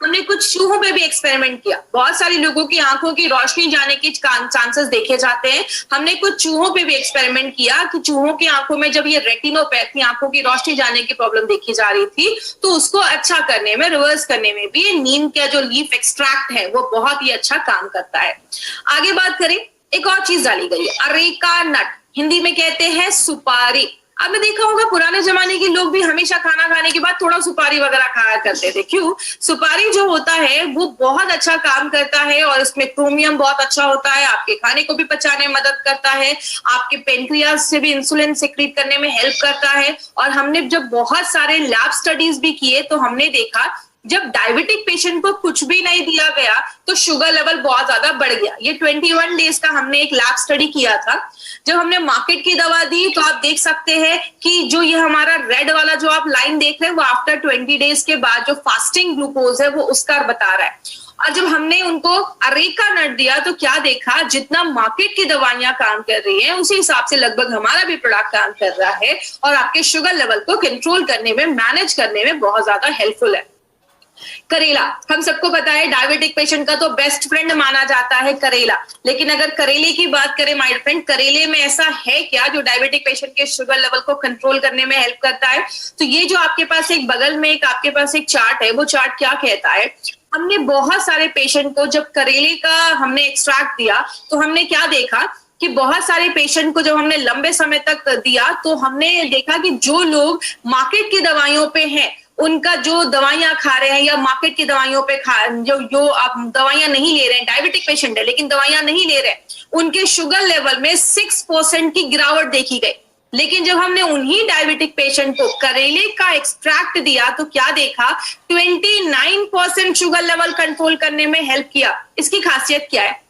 हमने कुछ चूहों पे भी एक्सपेरिमेंट किया। बहुत सारे लोगों की आंखों की रोशनी जाने के चांसेस देखे जाते हैं। हमने कुछ चूहों पे भी एक्सपेरिमेंट किया कि चूहों की आंखों में जब ये रेटिनोपैथी, आंखों की रोशनी जाने की प्रॉब्लम देखी जा रही थी, तो उसको अच्छा करने में, रिवर्स करने में भी नीम का जो लीफ एक्सट्रैक्ट है वो बहुत ही अच्छा काम करता है। आगे बात करें, एक और चीज डाली गई है, अरेका नट, हिंदी में कहते हैं सुपारी। आपने देखा होगा पुराने जमाने के लोग भी हमेशा खाना खाने के बाद थोड़ा सुपारी वगैरह खाया करते थे। क्यों? सुपारी जो होता है वो बहुत अच्छा काम करता है और उसमें क्रोमियम बहुत अच्छा होता है, आपके खाने को भी पचाने में मदद करता है, आपके पेनक्रियास से भी इंसुलिन सिक्रीट करने में हेल्प करता है। और हमने जब बहुत सारे लैब स्टडीज भी किए तो हमने देखा जब डायबिटिक पेशेंट को कुछ भी नहीं दिया गया तो शुगर लेवल बहुत ज्यादा बढ़ गया। ये 21 डेज का हमने एक लैब स्टडी किया था। जब हमने मार्केट की दवा दी तो आप देख सकते हैं कि जो ये हमारा रेड वाला जो आप लाइन देख रहे हैं वो आफ्टर 20 डेज के बाद जो फास्टिंग ग्लूकोज है वो उसका बता रहा है। और जब हमने उनको अरेका नट दिया तो क्या देखा, जितना मार्केट की दवाइयां काम कर रही हैं उसी हिसाब से लगभग हमारा भी प्रोडक्ट काम कर रहा है और आपके शुगर लेवल को कंट्रोल करने में, मैनेज करने में बहुत ज्यादा हेल्पफुल है। करेला, हम सबको पता है डायबिटिक पेशेंट का तो बेस्ट फ्रेंड माना जाता है करेला। लेकिन अगर करेले की बात करें माय फ्रेंड, करेले में ऐसा है क्या जो डायबिटिक पेशेंट के शुगर लेवल को कंट्रोल करने में हेल्प करता है? तो ये जो आपके पास एक बगल में एक आपके पास एक चार्ट है, वो चार्ट क्या कहता है, हमने बहुत सारे पेशेंट को जब करेले का हमने एक्सट्रैक्ट दिया तो हमने क्या देखा कि बहुत सारे पेशेंट को जब हमने लंबे समय तक दिया तो हमने देखा कि जो लोग मार्केट की दवाइयों पे हैं, उनका जो दवाइयां खा रहे हैं या मार्केट की दवाइयों पे जो आप दवाइयां नहीं ले रहे हैं, डायबिटिक पेशेंट है लेकिन दवाइयां नहीं ले रहे हैं, उनके शुगर लेवल में 6% की गिरावट देखी गई। लेकिन जब हमने उन्हीं डायबिटिक पेशेंट को करेले का एक्सट्रैक्ट दिया तो क्या देखा, 29% शुगर लेवल कंट्रोल करने में हेल्प किया। इसकी खासियत क्या है?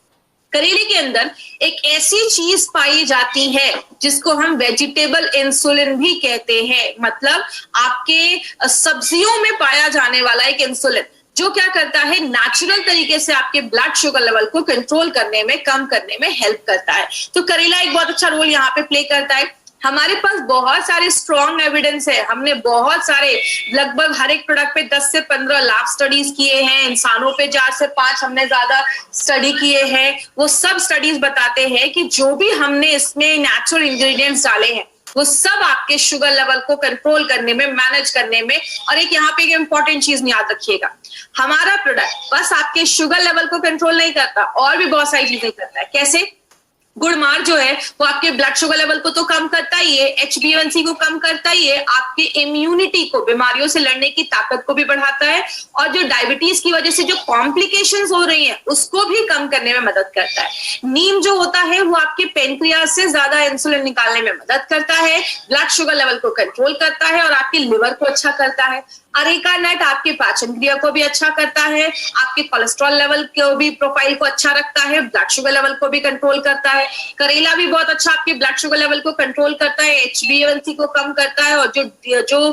करेले के अंदर एक ऐसी चीज पाई जाती है जिसको हम वेजिटेबल इंसुलिन भी कहते हैं, मतलब आपके सब्जियों में पाया जाने वाला एक इंसुलिन जो क्या करता है, नेचुरल तरीके से आपके ब्लड शुगर लेवल को कंट्रोल करने में, कम करने में हेल्प करता है। तो करेला एक बहुत अच्छा रोल यहाँ पे प्ले करता है। हमारे पास बहुत सारे स्ट्रॉन्ग एविडेंस है, हमने बहुत सारे लगभग हर एक प्रोडक्ट पे 10 से 15 लैब स्टडीज किए हैं, इंसानों पे 4 से 5 हमने ज्यादा स्टडी किए हैं। वो सब स्टडीज बताते हैं कि जो भी हमने इसमें नेचुरल इंग्रेडिएंट्स डाले हैं वो सब आपके शुगर लेवल को कंट्रोल करने में, मैनेज करने में। और एक यहाँ पे एक इंपॉर्टेंट चीज याद रखिएगा, हमारा प्रोडक्ट बस आपके शुगर लेवल को कंट्रोल नहीं करता, और भी बहुत सारी चीजें करता है। कैसे? गुड़मार्ग जो है वो आपके ब्लड शुगर लेवल को तो कम करता ही है, HbA1c को कम करता ही है, आपके इम्यूनिटी को, बीमारियों से लड़ने की ताकत को भी बढ़ाता है, और जो डायबिटीज की वजह से जो कॉम्प्लिकेशंस हो रही हैं उसको भी कम करने में मदद करता है। नीम जो होता है वो आपके पेनक्रियास से ज्यादा इंसुलिन निकालने में मदद करता है, ब्लड शुगर लेवल को कंट्रोल करता है और आपके लिवर को अच्छा करता है। अरेका नट आपके पाचन क्रिया को भी अच्छा करता है, आपके कोलेस्ट्रॉल लेवल को भी, प्रोफाइल को अच्छा रखता है, ब्लड शुगर लेवल को भी कंट्रोल करता है। करेला भी बहुत अच्छा आपके ब्लड शुगर लेवल को कंट्रोल करता है, HbA1c को कम करता है, और जो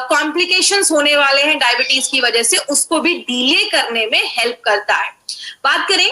कॉम्प्लिकेशंस होने वाले हैं डायबिटीज की वजह से उसको भी डिले करने में हेल्प करता है। बात करें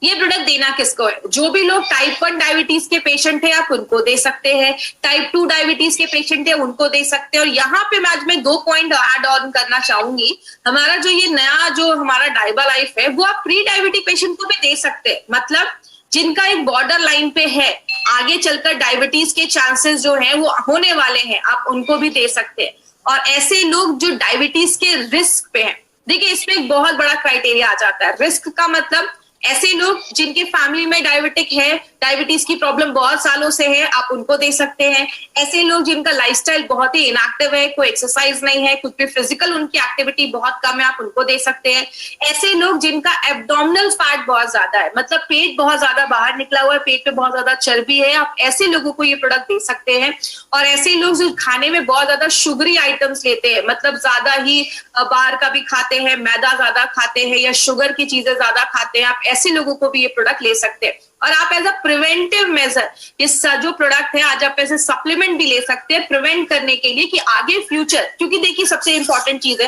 ये प्रोडक्ट देना किसको है? जो भी लोग टाइप 1 डायबिटीज के पेशेंट है आप उनको दे सकते हैं, टाइप 2 डायबिटीज के पेशेंट है उनको दे सकते हैं। और यहाँ पे मैं आज 2 पॉइंट ऐड ऑन करना चाहूंगी। हमारा जो ये नया जो हमारा डाइबा लाइफ है वो आप प्री डायबिटिक पेशेंट को भी दे सकते हैं, मतलब जिनका एक बॉर्डर लाइन पे है, आगे चलकर डायबिटीज के चांसेस जो है वो होने वाले हैं, आप उनको भी दे सकते हैं। और ऐसे लोग जो डायबिटीज के रिस्क पे हैं, देखिए इसमें एक बहुत बड़ा क्राइटेरिया आ जाता है। रिस्क का मतलब ऐसे लोग जिनके फैमिली में डायबिटिक है, डायबिटीज की प्रॉब्लम बहुत सालों से है, आप उनको दे सकते हैं। ऐसे लोग जिनका लाइफस्टाइल बहुत ही इनएक्टिव है, कोई एक्सरसाइज नहीं है, कुछ भी फिजिकल उनकी एक्टिविटी बहुत कम है, आप उनको दे सकते हैं। ऐसे लोग जिनका एब्डोमिनल फैट बहुत ज्यादा है, मतलब पेट बहुत ज्यादा बाहर निकला हुआ है, पेट पे बहुत ज्यादा चर्बी है, आप ऐसे लोगों को ये प्रोडक्ट दे सकते हैं। और ऐसे लोग जो खाने में बहुत ज्यादा शुगरी आइटम्स लेते हैं, मतलब ज्यादा ही बाहर का भी खाते हैं, मैदा ज्यादा खाते हैं या शुगर की चीजें ज्यादा खाते हैं, आप ऐसे लोगों को भी ये प्रोडक्ट ले सकते हैं। और आप एज अ प्रिवेंटिव मेजर इस जो प्रोडक्ट है आज आप ऐसे सप्लीमेंट भी ले सकते हैं प्रिवेंट करने के लिए कि आगे फ्यूचर, क्योंकि देखिए सबसे इंपॉर्टेंट चीज है,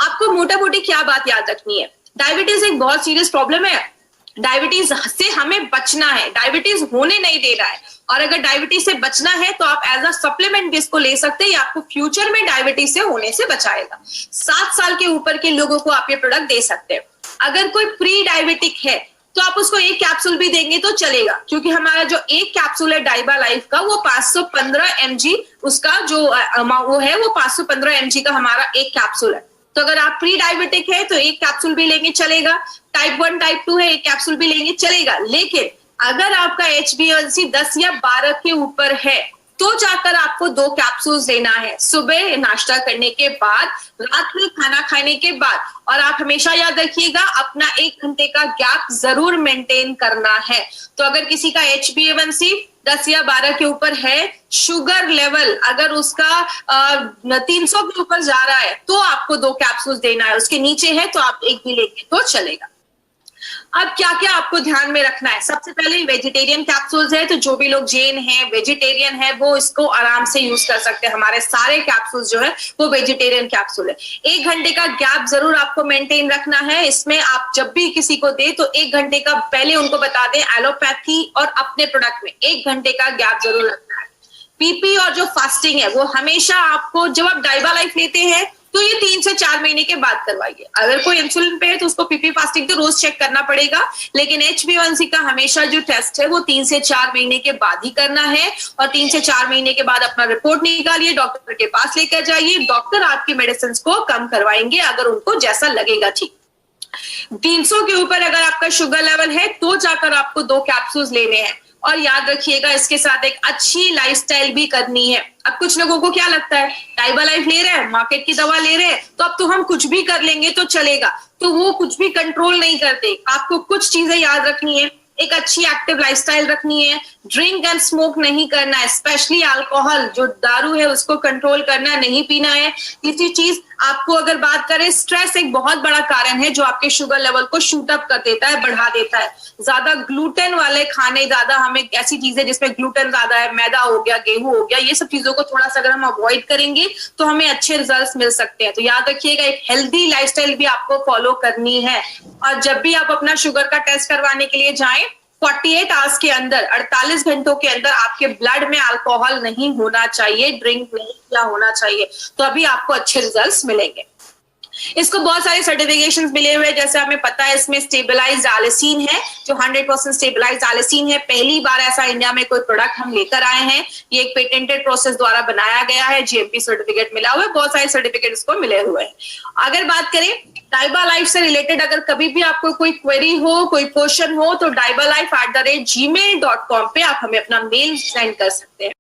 आपको मोटा मोटी क्या बात याद रखनी है, डायबिटीज एक बहुत सीरियस प्रॉब्लम है, डायबिटीज से हमें बचना है, डायबिटीज होने नहीं देना है। और अगर डायबिटीज से बचना है तो आप एज अ सप्लीमेंट भी इसको ले सकते हैं, ये आपको फ्यूचर में डायबिटीज से होने से बचाएगा। 7 साल के ऊपर के लोगों को आप ये प्रोडक्ट दे सकते हैं। अगर कोई प्री डायबिटिक है तो आप उसको एक कैप्सूल भी देंगे तो चलेगा, क्योंकि हमारा जो एक कैप्सूल है डाइबा लाइफ का वो 515 mg उसका जो वो है वो 515 mg का हमारा एक कैप्सूल है। तो अगर आप प्री डायबिटिक है तो एक कैप्सूल भी लेंगे चलेगा, टाइप 1 टाइप 2 है एक कैप्सूल भी लेंगे चलेगा। लेकिन अगर आपका HbA1c 10 या 12 के ऊपर है तो जाकर आपको 2 कैप्सूल्स लेना है, सुबह नाश्ता करने के बाद, रात में खाना खाने के बाद। और आप हमेशा याद रखिएगा अपना 1 घंटे का गैप जरूर मेंटेन करना है। तो अगर किसी का HbA1c 10 या 12 के ऊपर है, शुगर लेवल अगर उसका 300 के ऊपर जा रहा है तो आपको 2 कैप्सूल्स देना है, उसके नीचे है तो आप एक भी लेंगे तो चलेगा। अब क्या क्या आपको ध्यान में रखना है, सबसे पहले वेजिटेरियन कैप्सूल्स है, तो जो भी लोग जैन है, वेजिटेरियन है, वो इसको आराम से यूज कर सकते हैं। हमारे सारे कैप्सूल्स जो है वो वेजिटेरियन कैप्सूल है। 1 घंटे का गैप जरूर आपको मेंटेन रखना है। इसमें आप जब भी किसी को दे तो 1 घंटे का पहले उनको बता दें, एलोपैथी और अपने प्रोडक्ट में 1 घंटे का गैप जरूर रखना है। पीपी और जो फास्टिंग है वो हमेशा आपको, जब आप डाइबा लाइफ लेते हैं तो ये 3 से 4 महीने के बाद करवाइए। अगर कोई इंसुलिन पे है तो उसको पीपी फास्टिंग तो रोज चेक करना पड़ेगा, लेकिन HbA1c का हमेशा जो टेस्ट है वो 3 से 4 महीने के बाद ही करना है। और 3 से 4 महीने के बाद अपना रिपोर्ट निकालिए, डॉक्टर के पास लेकर जाइए, डॉक्टर आपकी मेडिसिन को कम करवाएंगे अगर उनको जैसा लगेगा ठीक। 300 के ऊपर अगर आपका शुगर लेवल है तो जाकर आपको 2 कैप्सूल्स लेने हैं। और याद रखिएगा इसके साथ एक अच्छी लाइफस्टाइल भी करनी है। अब कुछ लोगों को क्या लगता है, डाइबा लाइफ ले रहे हैं, मार्केट की दवा ले रहे हैं, तो अब तो हम कुछ भी कर लेंगे तो चलेगा, तो वो कुछ भी कंट्रोल नहीं करते। आपको कुछ चीजें याद रखनी है, एक अच्छी एक्टिव लाइफस्टाइल रखनी है, ड्रिंक एंड स्मोक नहीं करना है, स्पेशली अल्कोहल जो दारू है उसको कंट्रोल करना है, नहीं पीना है। तीसरी चीज आपको अगर बात करें, स्ट्रेस एक बहुत बड़ा कारण है जो आपके शुगर लेवल को शूट अप कर देता है, बढ़ा देता है। ज्यादा ग्लूटेन वाले खाने, ज्यादा हमें ऐसी चीजें जिसमें ग्लूटेन ज्यादा है, मैदा हो गया, गेहूं हो गया, ये सब चीजों को थोड़ा सा अगर हम अवॉइड करेंगे तो हमें अच्छे रिजल्ट्स मिल सकते हैं। तो याद रखिएगा एक हेल्दी लाइफस्टाइल भी आपको फॉलो करनी है। और जब भी आप अपना शुगर का टेस्ट करवाने के लिए जाएं 48 आवर्स के अंदर, 48 घंटों के अंदर आपके ब्लड में अल्कोहल नहीं होना चाहिए, ड्रिंक नहीं किया होना चाहिए, तो अभी आपको अच्छे रिजल्ट्स मिलेंगे। इसको बहुत सारे सर्टिफिकेशंस मिले हुए हैं, जैसे हमें पता है इसमें स्टेबलाइज्ड आलिसिन है, जो 100% स्टेबलाइज्ड आलिसिन है। पहली बार ऐसा इंडिया में कोई प्रोडक्ट हम लेकर आए हैं, ये एक पेटेंटेड प्रोसेस द्वारा बनाया गया है, जीएमपी सर्टिफिकेट मिला हुआ है, बहुत सारे सर्टिफिकेट इसको मिले हुए हैं। अगर बात करें डाइबा लाइफ से रिलेटेड, अगर कभी भी आपको कोई क्वेरी हो, कोई क्वेश्चन हो, तो daibalife@gmail.com पे आप हमें अपना मेल सेंड कर सकते हैं।